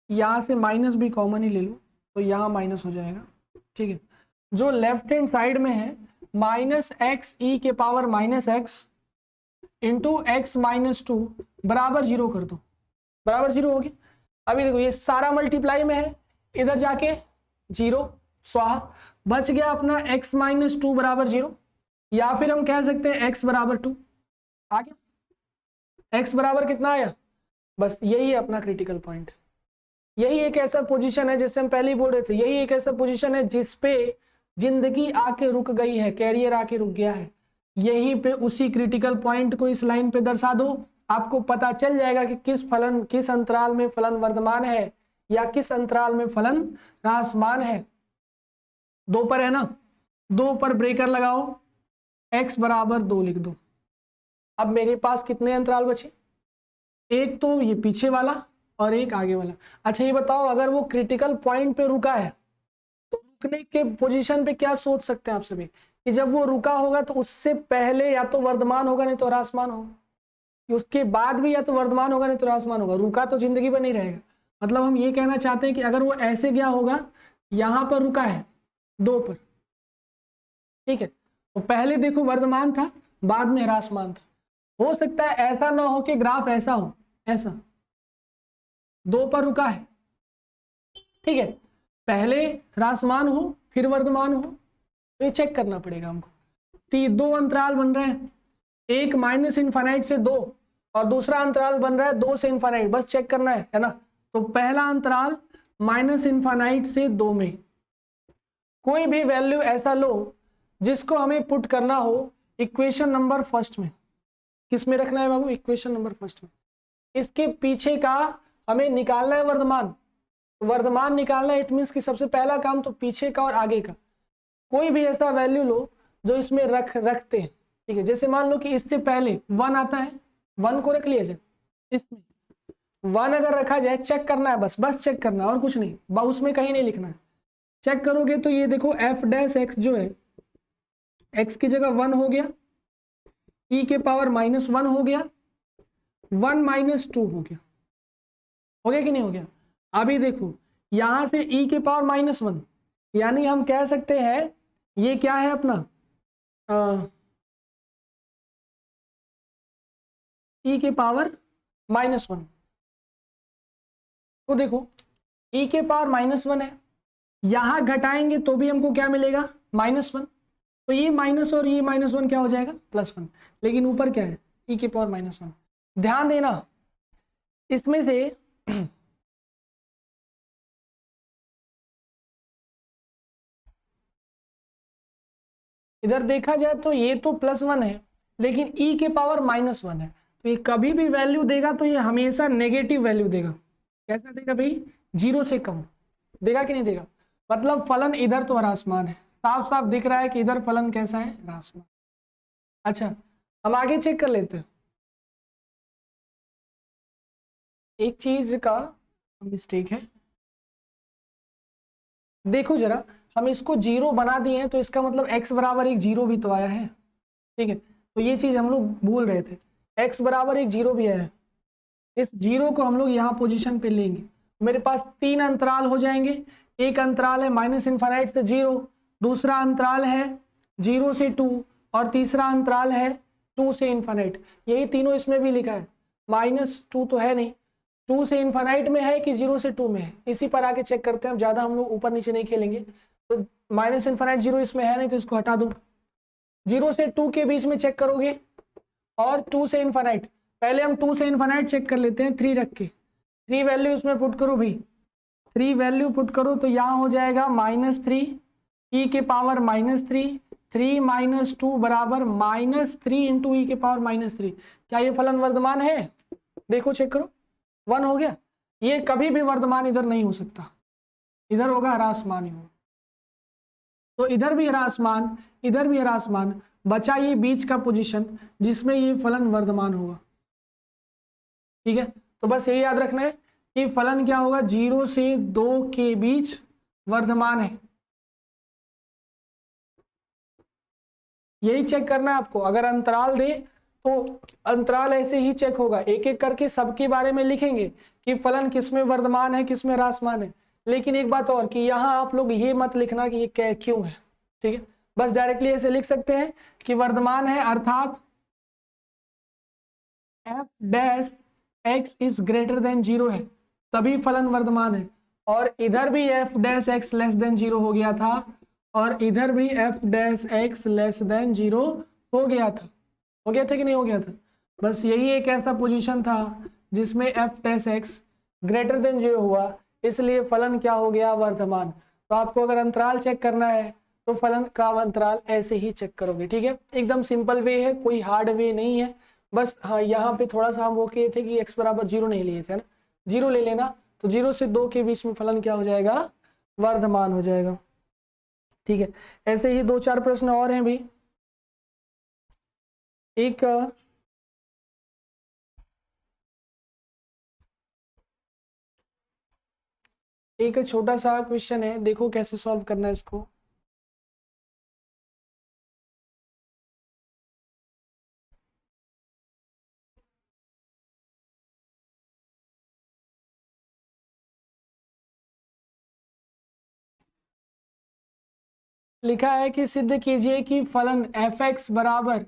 यहां से माइनस भी कॉमन ही ले लो, तो यहाँ माइनस हो जाएगा। ठीक है। जो लेफ्ट हैंड साइड में है माइनस एक्स ई के power minus x into x minus 2 बराबर 0 कर दो, बराबर 0 हो गया। अभी देखो ये सारा मल्टीप्लाई में है, इधर जाके 0 स्वाहा, बच गया अपना x माइनस 2 बराबर 0, या फिर हम कह सकते हैं x बराबर 2 आ गया। x बराबर कितना आया, बस यही है अपना क्रिटिकल पॉइंट। यही एक ऐसा पोजीशन है जिससे हम पहले ही बोल रहे थे, यही एक ऐसा पोजीशन है जिसपे जिंदगी आके रुक गई है, कैरियर आके रुक गया है। यहीं पे उसी क्रिटिकल पॉइंट को इस लाइन पे दर्शा दो, आपको पता चल जाएगा कि किस अंतराल में फलन वर्धमान है या किस अंतराल में फलन ह्रासमान है। 2 पर है ना, 2 पर ब्रेकर लगाओ, x बराबर 2 लिख दो। अब मेरे पास कितने अंतराल बचे, एक तो ये पीछे वाला और एक आगे वाला। अच्छा ये बताओ, अगर वो क्रिटिकल पॉइंट पे रुका है तो रुकने के पोजीशन पे क्या सोच सकते हैं आप सभी कि जब वो रुका होगा तो उससे पहले या तो वर्धमान होगा नहीं तो ह्रासमान होगा, उसके बाद भी या तो वर्धमान होगा नहीं तो ह्रासमान होगा, रुका तो जिंदगी भर नहीं रहेगा। मतलब हम ये कहना चाहते हैं कि अगर वो ऐसे गया होगा, यहां पर रुका है 2 पर, ठीक है, तो पहले देखो वर्धमान था बाद में ह्रासमान था। हो सकता है ऐसा ना हो कि ग्राफ ऐसा हो, ऐसा 2 पर रुका है, ठीक है, पहले ह्रासमान हो फिर वर्धमान हो, तो ये चेक करना पड़ेगा हमको। तो 2 अंतराल बन रहे हैं, एक माइनस इनफाइनाइट से 2 और दूसरा अंतराल बन रहा है 2 से इनफाइनाइट, बस चेक करना है ना। तो पहला अंतराल माइनस इनफाइनाइट से 2 में कोई भी वैल्यू ऐसा लो जिसको हमें पुट करना हो इक्वेशन नंबर फर्स्ट में। किस में रखना है बाबू, इक्वेशन नंबर फर्स्ट में। इसके पीछे का हमें निकालना है वर्धमान, वर्धमान निकालना है, इट मीन्स कि सबसे पहला काम तो पीछे का और आगे का। कोई भी ऐसा वैल्यू लो जो इसमें रखते हैं, ठीक है, जैसे मान लो कि इससे पहले 1 आता है, 1 को रख लिया जाए, इसमें 1 अगर रखा जाए, चेक करना है, बस चेक करना है और कुछ नहीं, उसमें कहीं नहीं लिखना है। चेक करोगे तो ये देखो एफ डैश एक्स जो है, एक्स की जगह 1 हो गया, ई के पावर -1 हो गया, 1 - 2 हो गया, हो गया कि नहीं हो गया। अभी देखो यहां से ई के पावर -1, यानी हम कह सकते हैं ये क्या है अपना ई के पावर -1। तो देखो ई के पावर -1 है, यहां घटाएंगे तो भी हमको क्या मिलेगा, -1, तो ये माइनस और ये -1 क्या हो जाएगा, +1, लेकिन ऊपर क्या है ई के पावर -1। ध्यान देना इसमें से इधर देखा जाए तो ये तो +1 है लेकिन ई के पावर -1 है, तो ये कभी भी वैल्यू देगा तो ये हमेशा नेगेटिव वैल्यू देगा। कैसा देगा भाई, 0 से कम देगा कि नहीं देगा। मतलब फलन इधर तो ह्रासमान है, साफ साफ दिख रहा है कि इधर फलन कैसा है, ह्रासमान। अच्छा हम आगे चेक कर लेते हैं। एक चीज का मिस्टेक है, देखो जरा, हम इसको 0 बना दिए हैं तो इसका मतलब x बराबर 1 0 भी तो आया है, ठीक है, तो ये चीज हम लोग भूल रहे थे, x बराबर 1 0 भी आया है। इस 0 को हम लोग यहाँ पोजीशन पे लेंगे, मेरे पास 3 अंतराल हो जाएंगे। एक अंतराल है -∞ से 0, दूसरा अंतराल है 0 से 2 और तीसरा अंतराल है 2 से ∞। यही तीनों इसमें भी लिखा है, -2 तो है नहीं, 2 से ∞ में है कि 0 से 2 में है, इसी पर आके चेक करते हैं। ज़्यादा हम लोग ऊपर नीचे नहीं खेलेंगे, तो -∞ 0 इसमें है नहीं तो इसको हटा दो। 0 से 2 के बीच में चेक करोगे और 2 से ∞, पहले हम 2 से ∞ चेक कर लेते हैं, 3 रख के, 3 वैल्यू इसमें पुट करो भाई, 3 वैल्यू पुट करो तो यहाँ हो जाएगा -3 ई के पावर -3, 3 - 2 बराबर -3 इंटू ई के पावर -3। क्या ये फलन वर्धमान है, देखो चेक करो, 1 हो गया। ये कभी भी वर्धमान इधर नहीं हो सकता, इधर होगा ह्रासमान ही होगा, तो इधर भी ह्रासमान इधर भी ह्रासमान, बचा ये बीच का पोजीशन जिसमें ये फलन वर्धमान होगा, ठीक है। तो बस यही याद रखना है कि फलन क्या होगा, 0 से 2 के बीच वर्धमान है, यही चेक करना है आपको। अगर अंतराल दे तो अंतराल ऐसे ही चेक होगा, एक एक करके सबके बारे में लिखेंगे कि फलन किसमें वर्धमान है किसमें ह्रासमान है। लेकिन एक बात और कि यहाँ आप लोग ये मत लिखना कि ये क्यों है, ठीक है, बस डायरेक्टली ऐसे लिख सकते हैं कि वर्धमान है अर्थात f dash x is greater than 0 है, तभी फलन वर्धमान है। और इधर भी f dash x less than 0 हो गया था और इधर भी f dash x less than 0 हो गया था, हो गया था कि नहीं हो गया था। बस यही एक ऐसा पोजीशन था जिसमें f dash x greater than 0 हुआ, इसलिए फलन क्या हो गया, वर्धमान। तो आपको अगर अंतराल चेक करना है तो फलन का अंतराल ऐसे ही चेक करोगे, ठीक है, एकदम सिंपल वे है, कोई हार्ड वे नहीं है। बस हाँ यहाँ पे थोड़ा सा हम वो किए थे कि x बराबर 0 नहीं लिए थे ना, 0 ले लेना, तो 0 से 2 के बीच में फलन क्या हो जाएगा, वर्धमान हो जाएगा। ठीक है, ऐसे ही 2-4 प्रश्न और हैं भी। एक छोटा सा क्वेश्चन है, देखो कैसे सॉल्व करना है इसको। लिखा है कि सिद्ध कीजिए कि फलन f(x) बराबर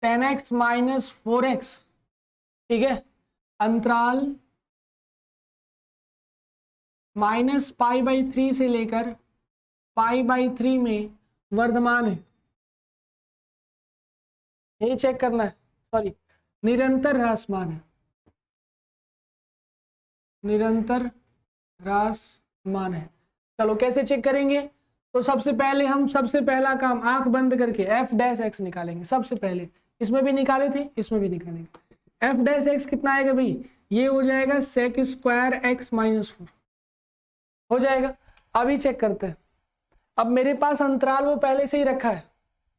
10x माइनस 4x, ठीक है, अंतराल -π/3 से लेकर π/3 में वर्धमान है। यही चेक करना है, सॉरी, निरंतर ह्रासमान है, निरंतर ह्रासमान है। चलो कैसे चेक करेंगे? तो सबसे पहले हम सबसे पहला काम आंख बंद करके f' निकालेंगे। सबसे पहले इसमें भी निकाले थे, इसमें भी निकालेंगे। f' कितना आएगा भाई? ये हो जाएगा sec² x माइनस 4 हो जाएगा। अभी चेक करते हैं। अब मेरे पास अंतराल वो पहले से ही रखा है,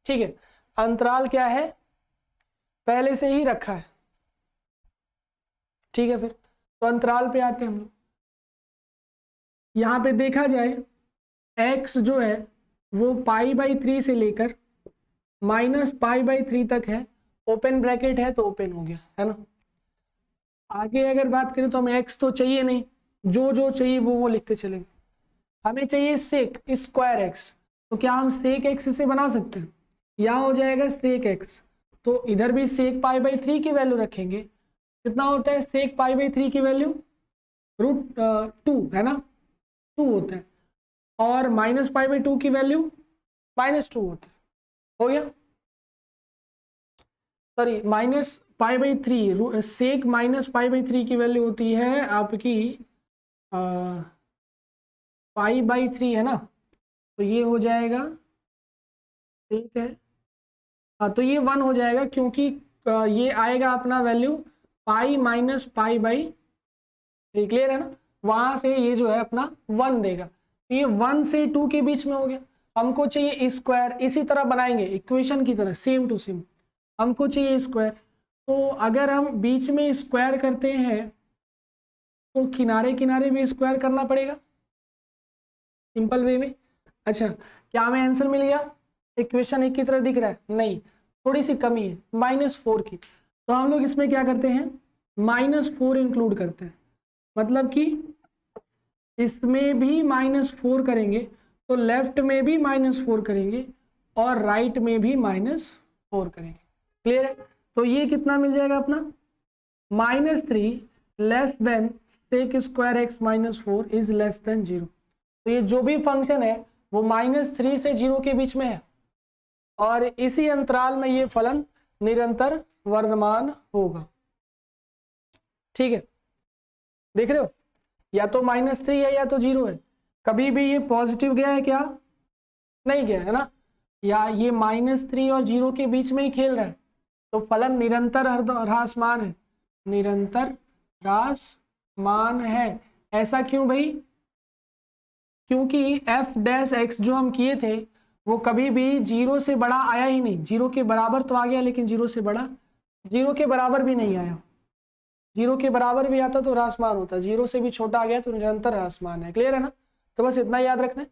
ठीक है, अंतराल क्या है? पहले से ही रखा है, ठीक है। फिर तो अंतराल पे आते हैं हम लोग। यहाँ पे देखा जाए x जो है वो π/3 से लेकर -π/3 तक है, ओपन ब्रैकेट है तो ओपन हो गया, है ना। आगे अगर बात करें तो हमें x तो चाहिए नहीं, जो जो चाहिए वो लिखते चलेंगे। हमें चाहिए sec² x, तो क्या हम sec x से बना सकते हैं? यहाँ हो जाएगा sec x, तो इधर भी sec π/3 की वैल्यू रखेंगे। कितना होता है sec π/3 की वैल्यू? √2 है ना, 2 होता है, और -π/2 की वैल्यू -2 होता है। हो गया, सॉरी, -π/3, sec -π/3 की वैल्यू होती है आपकी π/3, है ना, तो ये हो जाएगा, ठीक है, हाँ, तो ये 1 हो जाएगा, क्योंकि ये आएगा अपना वैल्यू π माइनस π/3, क्लियर है ना। वहां से ये जो है अपना 1 देगा, तो ये 1 से 2 के बीच में हो गया। हमको चाहिए स्क्वायर, इसी तरह बनाएंगे इक्वेशन की तरह, सेम टू सेम। हमको चाहिए स्क्वायर, तो अगर हम बीच में स्क्वायर करते हैं तो किनारे किनारे भी स्क्वायर करना पड़ेगा सिंपल वे में। अच्छा, क्या हमें आंसर मिल गया? इक्वेशन एक की तरह दिख रहा है? नहीं, थोड़ी सी कमी है, -4 की। तो हम लोग इसमें क्या करते हैं, -4 इंक्लूड करते हैं। मतलब कि इसमें भी -4 करेंगे तो लेफ्ट में भी -4 करेंगे और राइट में भी -4 करेंगे। क्लियर है? तो ये कितना मिल जाएगा अपना? -3 less than sec² x minus 4 is less than 0। तो ये जो भी फंक्शन है वो -3 से 0 के बीच में है, और इसी अंतराल में ये फलन निरंतर वर्धमान होगा। ठीक है, देख रहे हो, या तो -3 है या तो 0 है। कभी भी ये पॉजिटिव गया है क्या? नहीं गया है ना, या ये -3 और 0 के बीच में ही खेल रहा है, तो फलन निरंतर ह्रासमान है, निरंतर ह्रासमान है। ऐसा क्यों भाई? क्योंकि f' जो हम किए थे वो कभी भी 0 से बड़ा आया ही नहीं। 0 के बराबर तो आ गया, लेकिन 0 से बड़ा, 0 के बराबर भी नहीं आया। 0 के बराबर भी आता तो ह्रासमान होता, 0 से भी छोटा आ गया तो निरंतर ह्रासमान है। क्लियर है ना? तो बस इतना याद रखना है,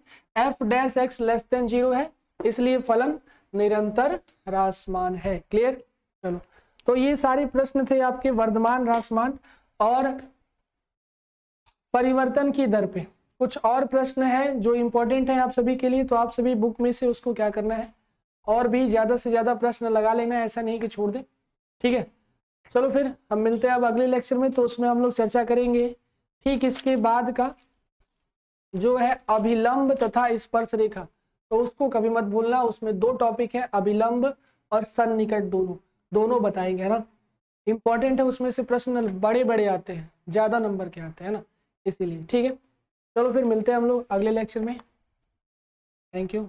f' लेस देन 0 है, इसलिए फलन निरंतर ह्रासमान है। क्लियर? चलो, तो ये सारे प्रश्न थे आपके वर्धमान, ह्रासमान और परिवर्तन की दर पे। कुछ और प्रश्न है जो इंपॉर्टेंट है आप सभी के लिए, तो आप सभी बुक में से उसको क्या करना है, और भी ज्यादा से ज्यादा प्रश्न लगा लेना है, ऐसा नहीं कि छोड़ दे। ठीक है, चलो फिर हम मिलते हैं अब अगले लेक्चर में, तो उसमें हम लोग चर्चा करेंगे ठीक इसके बाद का जो है अभिलंब तथा स्पर्श रेखा। तो उसको कभी मत भूलना, उसमें 2 टॉपिक है, अभिलंब और सन्निकट, दोनों बताएंगे, है ना। इंपॉर्टेंट है, उसमें से प्रश्न बड़े बड़े आते हैं, ज्यादा नंबर के आते हैं ना, इसीलिए। ठीक है, चलो फिर मिलते हैं हम लोग अगले लेक्चर में। Thank you.